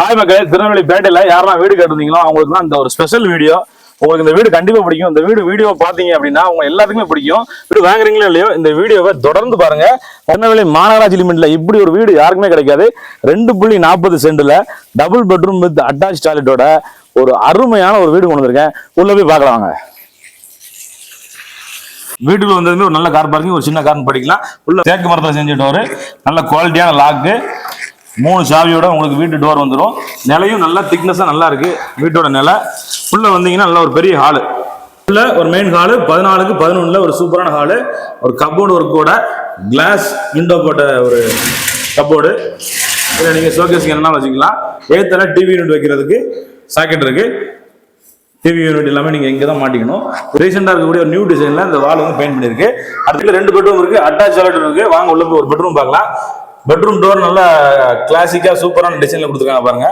Hi மக்களே, திருநெல்வேலி பேட்டையில யாரெல்லாம் வீடு கட்டுறீங்களோ அவங்களுக்கு தான் இந்த ஒரு ஸ்பெஷல் வீடியோ. உங்களுக்கு இந்த வீடு கண்டிப்பா பிடிக்கும். இந்த வீடியோ பாத்தீங்க அப்படின்னா உங்க எல்லாத்துக்குமே பிடிக்கும். வீடு வாங்குறீங்களோ இல்லையோ இந்த வீடியோவை தொடர்ந்து பாருங்க. திருநெல்வேலி மாநகராட்சி லிமிட்ல இப்படி ஒரு வீடு யாருக்குமே கிடைக்காது. 2.40 சென்ட்ல டபுள் பெட்ரூம் வித் அட்டாச் டாய்லெட்டோட ஒரு அருமையான ஒரு வீடு கொண்டு வந்திருக்கேன். உள்ள போய் பார்க்கலாங்க. வீட்டுக்குள்ள வந்ததுமே ஒரு நல்ல கார் பார்க்கிங், ஒரு சின்ன கார் படிக்கலாம். உள்ள தேக்கு மரத்தில் செஞ்சுட்டு ஒரு நல்ல குவாலிட்டியான லாக்கு, 3 சாவியோட உங்களுக்கு வீட்டு டோர் வந்துடும். நிலையும் நல்லா திக்னஸா நல்லா இருக்கு வீட்டோட நிலை. உள்ள வந்தீங்கன்னா நல்ல ஒரு பெரிய ஹாலு, உள்ள ஒரு மெயின் ஹாலு 14க்கு 11 ஒரு சூப்பரான ஹாலு, ஒரு கப்போர்டு ஒர்க்கோட கிளாஸ் விண்டோ போட்ட ஒரு கப்போர்டு. இதில் நீங்க ஷோகேஸ்க்கு என்ன வச்சுக்கலாம். ஏத்தல டிவி யூனிட் வைக்கிறதுக்கு சாக்கெட் இருக்கு. டிவி யூனிட் எல்லாமே நீங்க இங்க தான் மாட்டிக்கணும். ரீசெண்டா இருக்கக்கூடிய ஒரு நியூ டிசைன்ல இந்த வால் வந்து பெயிண்ட் பண்ணிருக்கு. அடுத்து 2 பெட்ரூம் இருக்கு, அட்டாச் டாய்லெட் இருக்கு. வாங்க உள்ள போய் ஒரு பெட்ரூம் பார்க்கலாம். பெட்ரூம் டோர் நல்ல கிளாசிக்கா சூப்பரான டிசைன்ல கொடுத்துருக்காங்க பாருங்க.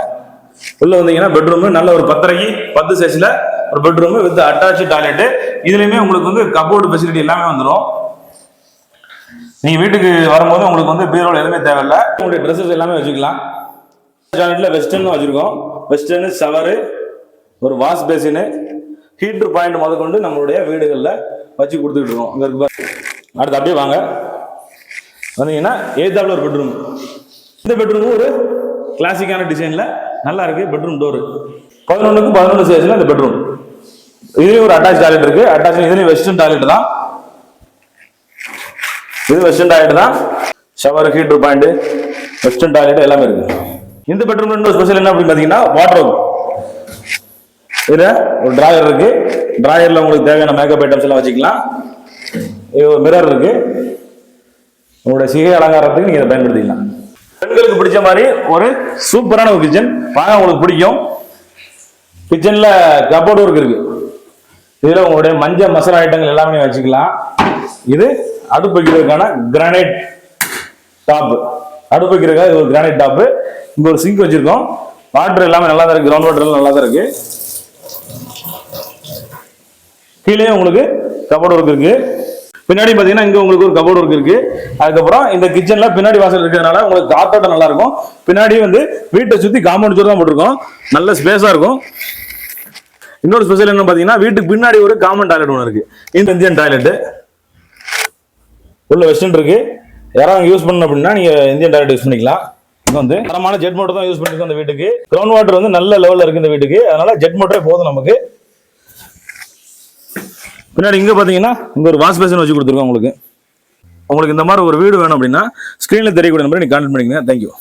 உள்ள வந்தீங்கன்னா பெட்ரூம் நல்ல ஒரு 10x 10 சைஸ்ல ஒரு பெட்ரூம் வித் அட்டாச் டாய்லெட். இதுலயுமே உங்களுக்கு வந்து கப்போர்டு ஃபெசிலிட்டி எல்லாமே வந்துடும். நீங்க வீட்டுக்கு வரும்போது உங்களுக்கு வந்து பீரோல் எதுவுமே தேவையில்லை. உங்களுடைய ட்ரெஸ்ஸஸ் எல்லாமே வச்சுக்கலாம். டாய்லெட்ல வெஸ்டர்ன் வச்சிருக்கோம். வெஸ்டர்ன் ஷவரு, ஒரு வாஷ் பேசின், ஹீட்டர் பாயிண்ட் முதற்கொண்டு நம்மளுடைய வீடுகளில் வச்சு கொடுத்துக்கிட்டு இருக்கோம். இங்க இருக்கு. அடுத்து அப்படியே வாங்க வந்தீங்கன்னா ஏத்தாப்புல ஒரு பெட்ரூம். இந்த பெட்ரூம் ஒரு கிளாசிக்கான டிசைன்ல நல்லா இருக்கு. பெட்ரூம் டோர் 11க்கு 11 சைஸ்ல இந்த பெட்ரூம். இதுலயும் ஒரு அட்டாச் டாய்லெட் இருக்கு. அட்டாச் இதுலயும் வெஸ்டர்ன் டாய்லெட் தான். இது வெஸ்டர்ன் டாய்லெட் தான். Shower, heater point, western toilet எல்லாமே இருக்கு. இந்த பெட்ரூம்ல இன்னொரு ஸ்பெஷல் என்ன அப்படின்னு பாத்தீங்கன்னா வார்ட்ரோப். இதுல ஒரு டிராயர் இருக்கு. டிராயர்ல உங்களுக்கு தேவையான மேக்கப் ஐட்டம்ஸ் எல்லாம் வச்சுக்கலாம். ஒரு மிரர் இருக்கு. உங்களுடைய சிகை அலங்காரத்துக்கு நீங்க இதை பயன்படுத்திக்கலாம். பெண்களுக்கு பிடிச்ச மாதிரி ஒரு சூப்பரான ஒரு கிச்சன். வாங்க உங்களுக்கு பிடிக்கும். கிச்சன்ல கப்போர்டு ஒர்க் இருக்கு. இதுல உங்களுடைய மஞ்சள் மசாலா ஐட்டங்கள் எல்லாமே வச்சுக்கலாம். இது அடுப்பு வைக்கிறதுக்கான கிரானைட் டாப். அடுப்பு வைக்கிறதுக்காக ஒரு கிரானைட் டாப். இங்க ஒரு சிங்க் வச்சிருக்கோம். வாட்டர் எல்லாமே நல்லா தான் இருக்கு. கிரவுண்ட் வாட்டர் எல்லாம் நல்லா தான் இருக்கு. கீழே உங்களுக்கு கப்போர்டு ஒர்க் இருக்கு. பின்னாடி பாத்தீங்கன்னா இங்க உங்களுக்கு ஒரு கபோர்டு ஒர்க் இருக்கு. அதுக்கப்புறம் இந்த கிச்சன்ல பின்னாடி வாசல் இருக்கிறதுனால உங்களுக்கு காத்தோட்டம் நல்லா இருக்கும். பின்னாடி வந்து வீட்டை சுத்தி காம்பவுண்ட் சுவர் தான் போட்டிருக்கோம். நல்ல ஸ்பேஸா இருக்கும். இன்னொரு ஸ்பெஷல் என்ன பாத்தீங்கன்னா வீட்டுக்கு பின்னாடி ஒரு காமன் டாய்லெட் ஒன்று இருக்கு. இந்த இந்தியன் டாய்லெட் உள்ள வெஸ்டர்ன் இருக்கு. யாராவது யூஸ் பண்ணணும் அப்படின்னா நீங்க இந்தியன் டாய்லெட் யூஸ் பண்ணிக்கலாம். இது வந்து தரமான ஜெட் மோட்டர் தான் யூஸ் பண்ணிருக்கோம். இந்த வீட்டுக்கு கிரவுண்ட் வாட்டர் வந்து நல்ல லெவல்ல இருக்கு இந்த வீட்டுக்கு. அதனால ஜெட் மோட்டரே போதும் நமக்கு. பின்னாடி இங்க பாத்தீங்கன்னா இங்க ஒரு வாஷ் பேசின் வச்சு கொடுத்துருக்கோம். உங்களுக்கு இந்த மாதிரி ஒரு வீடு வேணும் அப்படின்னா ஸ்கிரீன்ல தெரியக்கூடிய நம்பரை நீங்க கான்டாக்ட் பண்ணிக்கங்க. தேங்க்யூ.